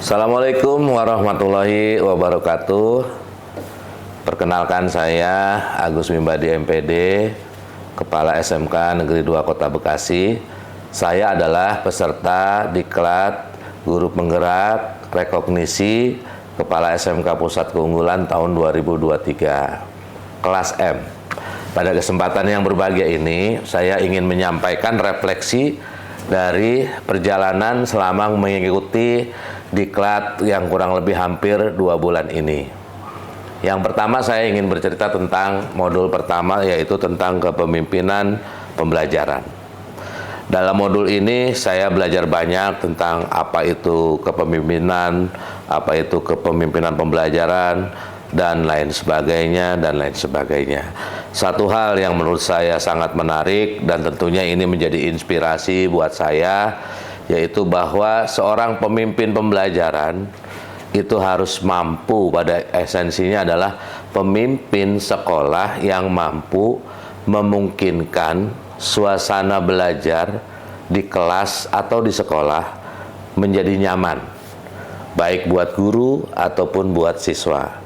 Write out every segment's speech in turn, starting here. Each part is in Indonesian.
Assalamualaikum warahmatullahi wabarakatuh. Perkenalkan, saya Agus Mimbadi MPD, Kepala SMK Negeri 2 Kota Bekasi. Saya adalah peserta Diklat Guru Penggerak Rekognisi Kepala SMK Pusat Keunggulan tahun 2023, kelas M. Pada kesempatan yang berbahagia ini, saya ingin menyampaikan refleksi dari perjalanan selama mengikuti diklat yang kurang lebih hampir 2 bulan ini. Yang pertama, saya ingin bercerita tentang modul pertama, yaitu tentang kepemimpinan pembelajaran. Dalam modul ini saya belajar banyak tentang apa itu kepemimpinan, apa itu kepemimpinan pembelajaran, dan lain sebagainya, Satu hal yang menurut saya sangat menarik dan tentunya ini menjadi inspirasi buat saya, yaitu bahwa seorang pemimpin pembelajaran itu harus mampu, pada esensinya adalah pemimpin sekolah yang mampu memungkinkan suasana belajar di kelas atau di sekolah menjadi nyaman, baik buat guru ataupun buat siswa.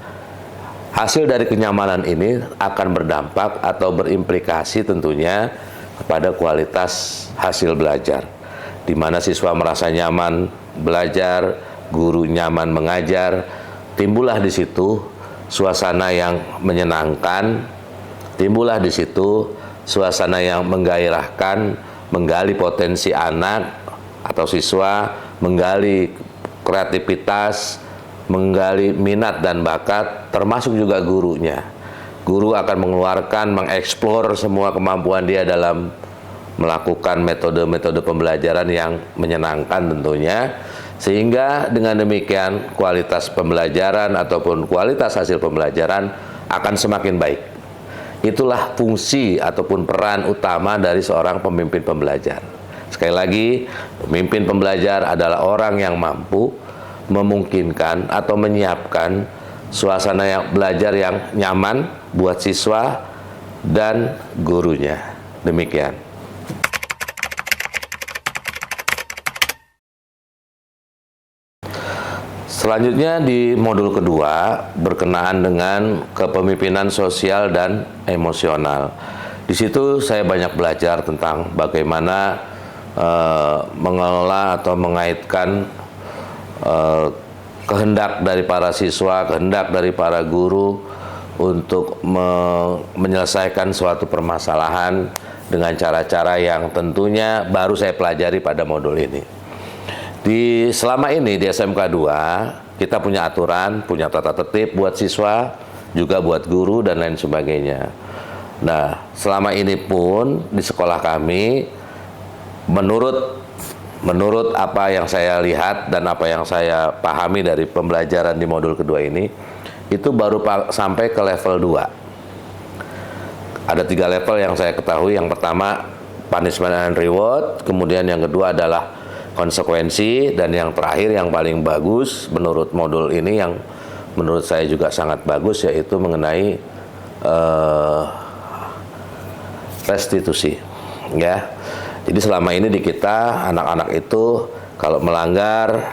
Hasil dari kenyamanan ini akan berdampak atau berimplikasi tentunya kepada kualitas hasil belajar, di mana siswa merasa nyaman belajar, guru nyaman mengajar, timbullah di situ suasana yang menyenangkan, timbullah di situ suasana yang menggairahkan, menggali potensi anak atau siswa, menggali kreativitas, menggali minat dan bakat, termasuk juga gurunya. Guru akan mengeluarkan, mengeksplor semua kemampuan dia dalam melakukan metode-metode pembelajaran yang menyenangkan tentunya, sehingga dengan demikian kualitas pembelajaran ataupun kualitas hasil pembelajaran akan semakin baik. Itulah fungsi ataupun peran utama dari seorang pemimpin pembelajar. Sekali lagi, pemimpin pembelajar adalah orang yang mampu memungkinkan atau menyiapkan suasana yang belajar yang nyaman buat siswa dan gurunya. Demikian. Selanjutnya di modul kedua berkenaan dengan kepemimpinan sosial dan emosional. Di situ saya banyak belajar tentang bagaimana mengelola atau mengaitkan kehendak dari para siswa, kehendak dari para guru untuk menyelesaikan suatu permasalahan dengan cara-cara yang tentunya baru saya pelajari pada modul ini. Selama ini di SMK 2 kita punya aturan, punya tata tertib buat siswa, juga buat guru dan lain sebagainya. Nah, selama ini pun di sekolah kami menurut apa yang saya lihat dan apa yang saya pahami dari pembelajaran di modul kedua ini, itu baru sampai ke level 2. Ada 3 level yang saya ketahui. Yang pertama punishment and reward, kemudian yang kedua adalah konsekuensi, dan yang terakhir yang paling bagus menurut modul ini, yang menurut saya juga sangat bagus, yaitu mengenai restitusi, ya. Jadi selama ini di kita anak-anak itu kalau melanggar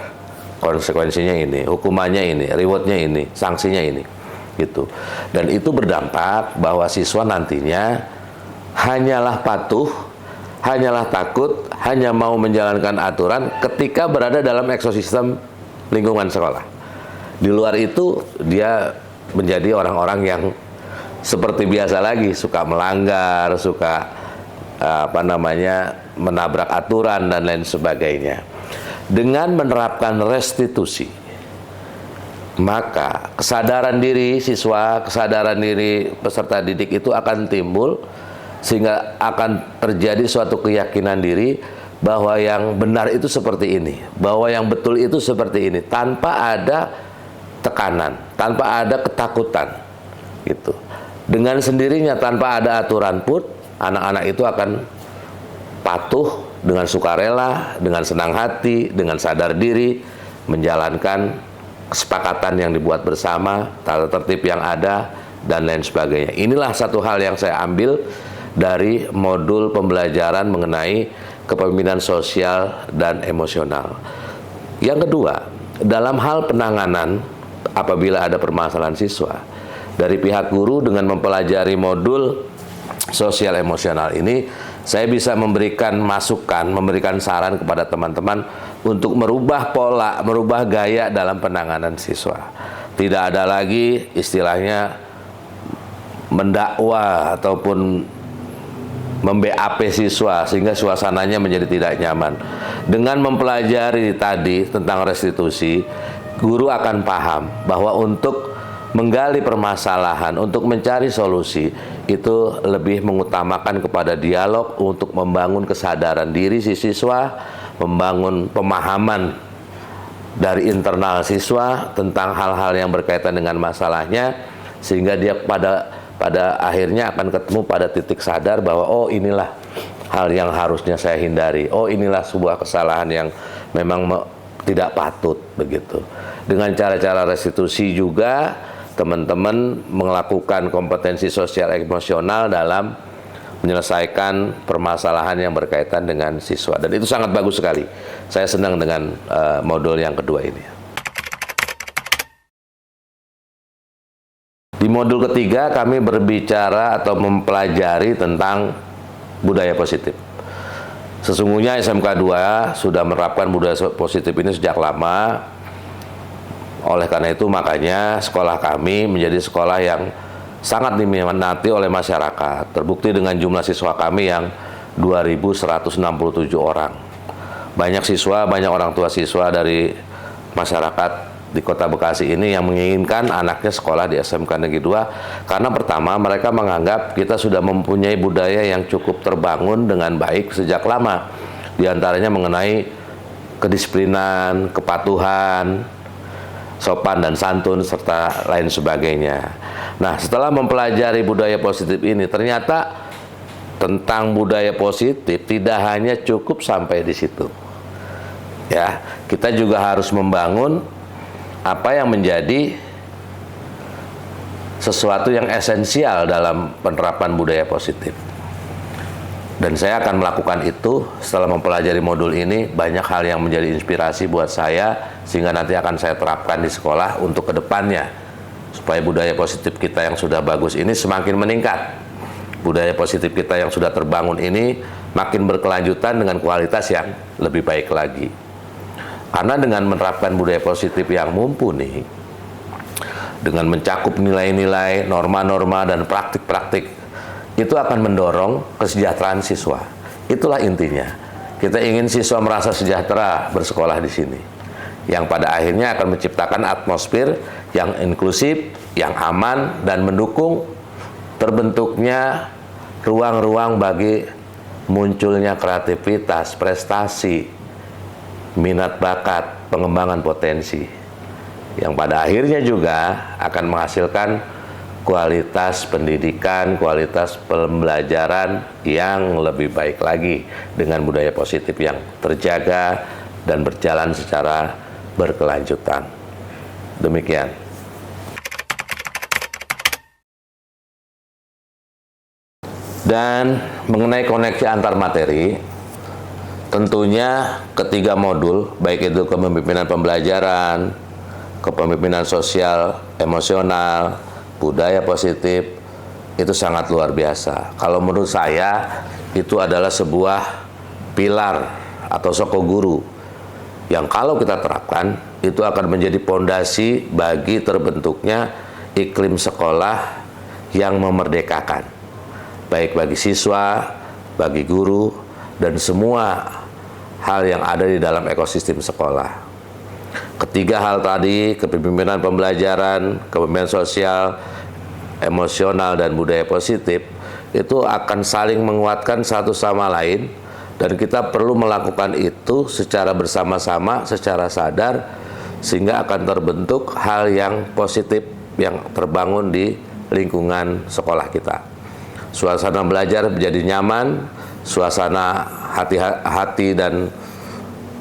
konsekuensinya ini, hukumannya ini, rewardnya ini, sanksinya ini, gitu. Dan itu berdampak bahwa siswa nantinya hanyalah patuh, hanyalah takut, hanya mau menjalankan aturan ketika berada dalam ekosistem lingkungan sekolah. Di luar itu dia menjadi orang-orang yang seperti biasa lagi, suka melanggar, suka menabrak aturan dan lain sebagainya. Dengan menerapkan restitusi, maka kesadaran diri siswa, kesadaran diri peserta didik itu akan timbul, sehingga akan terjadi suatu keyakinan diri bahwa yang benar itu seperti ini, bahwa yang betul itu seperti ini, tanpa ada tekanan, tanpa ada ketakutan, gitu. Dengan sendirinya tanpa ada aturan pun, anak-anak itu akan patuh dengan sukarela, dengan senang hati, dengan sadar diri, menjalankan kesepakatan yang dibuat bersama, tata tertib yang ada, dan lain sebagainya. Inilah satu hal yang saya ambil dari modul pembelajaran mengenai kepemimpinan sosial dan emosional. Yang kedua, dalam hal penanganan apabila ada permasalahan siswa, dari pihak guru dengan mempelajari modul sosial emosional ini, saya bisa memberikan masukan, memberikan saran kepada teman-teman untuk merubah pola, merubah gaya dalam penanganan siswa. Tidak ada lagi istilahnya mendakwa ataupun mem-BAP siswa sehingga suasananya menjadi tidak nyaman. Dengan mempelajari tadi tentang restitusi, guru akan paham bahwa untuk menggali permasalahan, untuk mencari solusi, itu lebih mengutamakan kepada dialog untuk membangun kesadaran diri si siswa, membangun pemahaman dari internal siswa tentang hal-hal yang berkaitan dengan masalahnya, sehingga dia pada akhirnya akan ketemu pada titik sadar bahwa oh inilah hal yang harusnya saya hindari, oh inilah sebuah kesalahan yang memang tidak patut begitu. Dengan cara-cara restitusi juga teman-teman melakukan kompetensi sosial emosional dalam menyelesaikan permasalahan yang berkaitan dengan siswa, dan itu sangat bagus sekali. Saya senang dengan modul yang kedua ini. Di modul ketiga kami berbicara atau mempelajari tentang budaya positif. Sesungguhnya SMK 2 sudah menerapkan budaya positif ini sejak lama. Oleh karena itu makanya sekolah kami menjadi sekolah yang sangat diminati oleh masyarakat. Terbukti dengan jumlah siswa kami yang 2.167 orang. Banyak siswa, banyak orang tua siswa dari masyarakat di Kota Bekasi ini yang menginginkan anaknya sekolah di SMK Negeri 2 karena pertama mereka menganggap kita sudah mempunyai budaya yang cukup terbangun dengan baik sejak lama, di antaranya mengenai kedisiplinan, kepatuhan, sopan dan santun serta lain sebagainya. Nah, setelah mempelajari budaya positif ini, ternyata tentang budaya positif tidak hanya cukup sampai di situ. Ya, kita juga harus membangun apa yang menjadi sesuatu yang esensial dalam penerapan budaya positif. Dan saya akan melakukan itu setelah mempelajari modul ini. Banyak hal yang menjadi inspirasi buat saya, sehingga nanti akan saya terapkan di sekolah untuk kedepannya, supaya budaya positif kita yang sudah bagus ini semakin meningkat. Budaya positif kita yang sudah terbangun ini makin berkelanjutan dengan kualitas yang lebih baik lagi. Karena dengan menerapkan budaya positif yang mumpuni, dengan mencakup nilai-nilai, norma-norma, dan praktik-praktik, itu akan mendorong kesejahteraan siswa. Itulah intinya. Kita ingin siswa merasa sejahtera bersekolah di sini, yang pada akhirnya akan menciptakan atmosfer yang inklusif, yang aman, dan mendukung terbentuknya ruang-ruang bagi munculnya kreativitas, prestasi, minat bakat, pengembangan potensi, yang pada akhirnya juga akan menghasilkan kualitas pendidikan, kualitas pembelajaran yang lebih baik lagi dengan budaya positif yang terjaga dan berjalan secara berkelanjutan. Demikian. Dan mengenai koneksi antar materi, tentunya ketiga modul, baik itu kepemimpinan pembelajaran, kepemimpinan sosial emosional, budaya positif, itu sangat luar biasa. Kalau menurut saya, itu adalah sebuah pilar atau soko guru yang kalau kita terapkan, itu akan menjadi pondasi bagi terbentuknya iklim sekolah yang memerdekakan, baik bagi siswa, bagi guru, dan semua hal yang ada di dalam ekosistem sekolah. Ketiga hal tadi, kepemimpinan pembelajaran, kepemimpinan sosial, emosional, dan budaya positif, itu akan saling menguatkan satu sama lain, dan kita perlu melakukan itu secara bersama-sama, secara sadar, sehingga akan terbentuk hal yang positif yang terbangun di lingkungan sekolah kita. Suasana belajar menjadi nyaman, suasana hati dan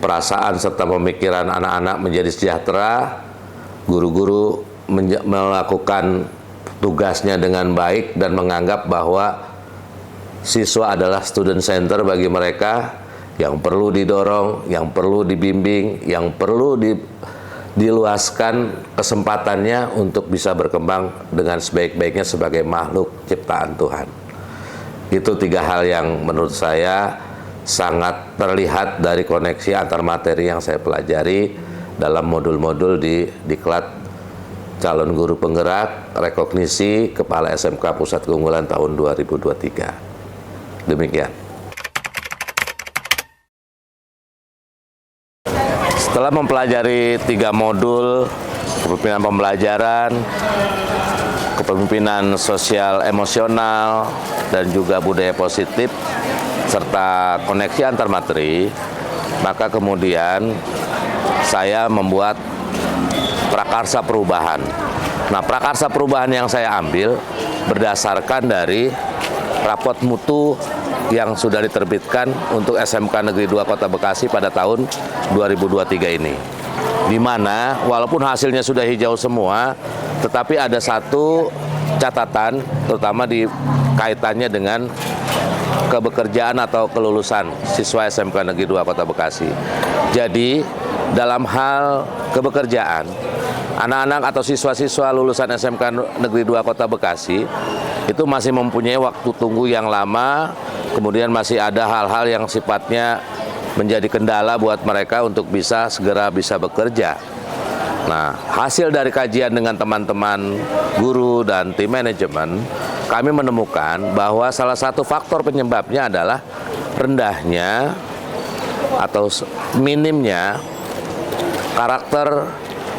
perasaan serta pemikiran anak-anak menjadi sejahtera, guru-guru melakukan tugasnya dengan baik dan menganggap bahwa siswa adalah student center bagi mereka, yang perlu didorong, yang perlu dibimbing, yang perlu diluaskan kesempatannya untuk bisa berkembang dengan sebaik-baiknya sebagai makhluk ciptaan Tuhan. Itu 3 hal yang menurut saya sangat terlihat dari koneksi antar materi yang saya pelajari dalam modul-modul di Diklat Calon Guru Penggerak Rekognisi Kepala SMK Pusat Keunggulan tahun 2023. Demikian. Setelah mempelajari 3 modul, kepemimpinan pembelajaran, kepemimpinan sosial emosional, dan juga budaya positif, serta koneksi antar materi, maka kemudian saya membuat prakarsa perubahan. Nah, prakarsa perubahan yang saya ambil berdasarkan dari rapot mutu yang sudah diterbitkan untuk SMK Negeri 2 Kota Bekasi pada tahun 2023 ini. Di mana walaupun hasilnya sudah hijau semua, tetapi ada satu catatan, terutama di kaitannya dengan kebekerjaan atau kelulusan siswa SMK Negeri 2 Kota Bekasi. Jadi, dalam hal kebekerjaan, anak-anak atau siswa-siswa lulusan SMK Negeri 2 Kota Bekasi itu masih mempunyai waktu tunggu yang lama, kemudian masih ada hal-hal yang sifatnya menjadi kendala buat mereka untuk segera bisa bekerja. Nah, hasil dari kajian dengan teman-teman guru dan tim manajemen, kami menemukan bahwa salah satu faktor penyebabnya adalah rendahnya atau minimnya karakter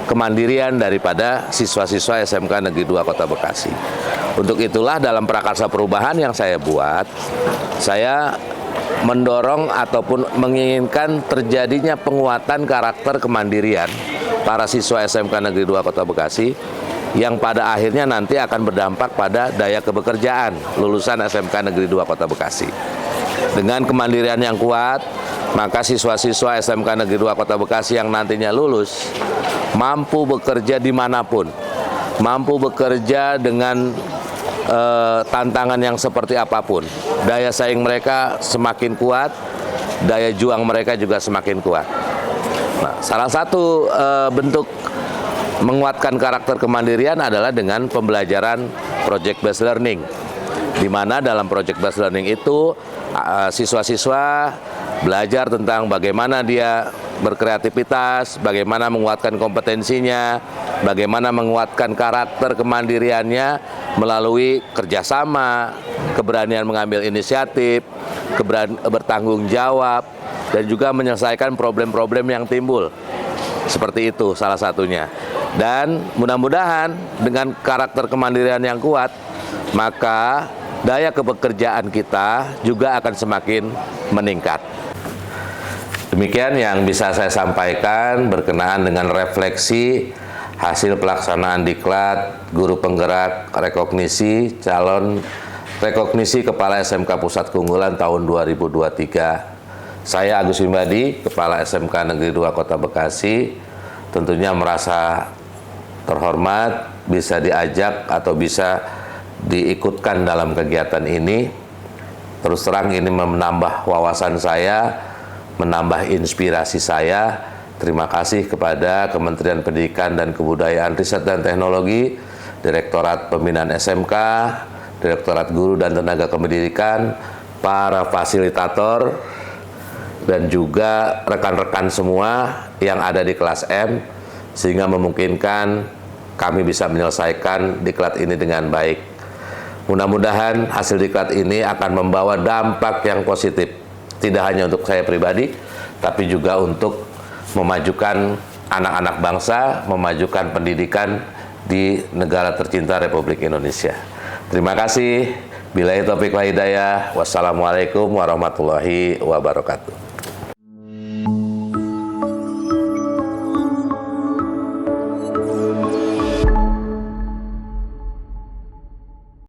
kemandirian daripada siswa-siswa SMK Negeri 2 Kota Bekasi. Untuk itulah dalam prakarsa perubahan yang saya buat, saya mendorong ataupun menginginkan terjadinya penguatan karakter kemandirian para siswa SMK Negeri 2 Kota Bekasi yang pada akhirnya nanti akan berdampak pada daya kebekerjaan lulusan SMK Negeri 2 Kota Bekasi. Dengan kemandirian yang kuat, maka siswa-siswa SMK Negeri 2 Kota Bekasi yang nantinya lulus mampu bekerja dimanapun, mampu bekerja dengan tantangan yang seperti apapun. Daya saing mereka semakin kuat, daya juang mereka juga semakin kuat. Nah, salah satu bentuk menguatkan karakter kemandirian adalah dengan pembelajaran project based learning, di mana dalam project based learning itu siswa-siswa belajar tentang bagaimana dia berkreativitas, bagaimana menguatkan kompetensinya, bagaimana menguatkan karakter kemandiriannya melalui kerjasama, keberanian mengambil inisiatif, bertanggung jawab, dan juga menyelesaikan problem-problem yang timbul. Seperti itu salah satunya. Dan mudah-mudahan dengan karakter kemandirian yang kuat, maka daya kepekerjaan kita juga akan semakin meningkat. Demikian yang bisa saya sampaikan berkenaan dengan refleksi hasil pelaksanaan Diklat Guru Penggerak Rekognisi Calon Rekognisi Kepala SMK Pusat Keunggulan tahun 2023. Saya Agus Wimbadi, Kepala SMK Negeri 2 Kota Bekasi, tentunya merasa terhormat bisa diajak atau bisa diikutkan dalam kegiatan ini. Terus terang ini menambah wawasan saya, menambah inspirasi saya. Terima kasih kepada Kementerian Pendidikan dan Kebudayaan, Riset dan Teknologi, Direktorat Pembinaan SMK, Direktorat Guru dan Tenaga Kependidikan, para fasilitator, dan juga rekan-rekan semua yang ada di kelas M, sehingga memungkinkan kami bisa menyelesaikan diklat ini dengan baik. Mudah-mudahan hasil diklat ini akan membawa dampak yang positif, tidak hanya untuk saya pribadi, tapi juga untuk memajukan anak-anak bangsa, memajukan pendidikan di negara tercinta Republik Indonesia. Terima kasih. Billahi taufiq wal hidayah. Wassalamualaikum warahmatullahi wabarakatuh.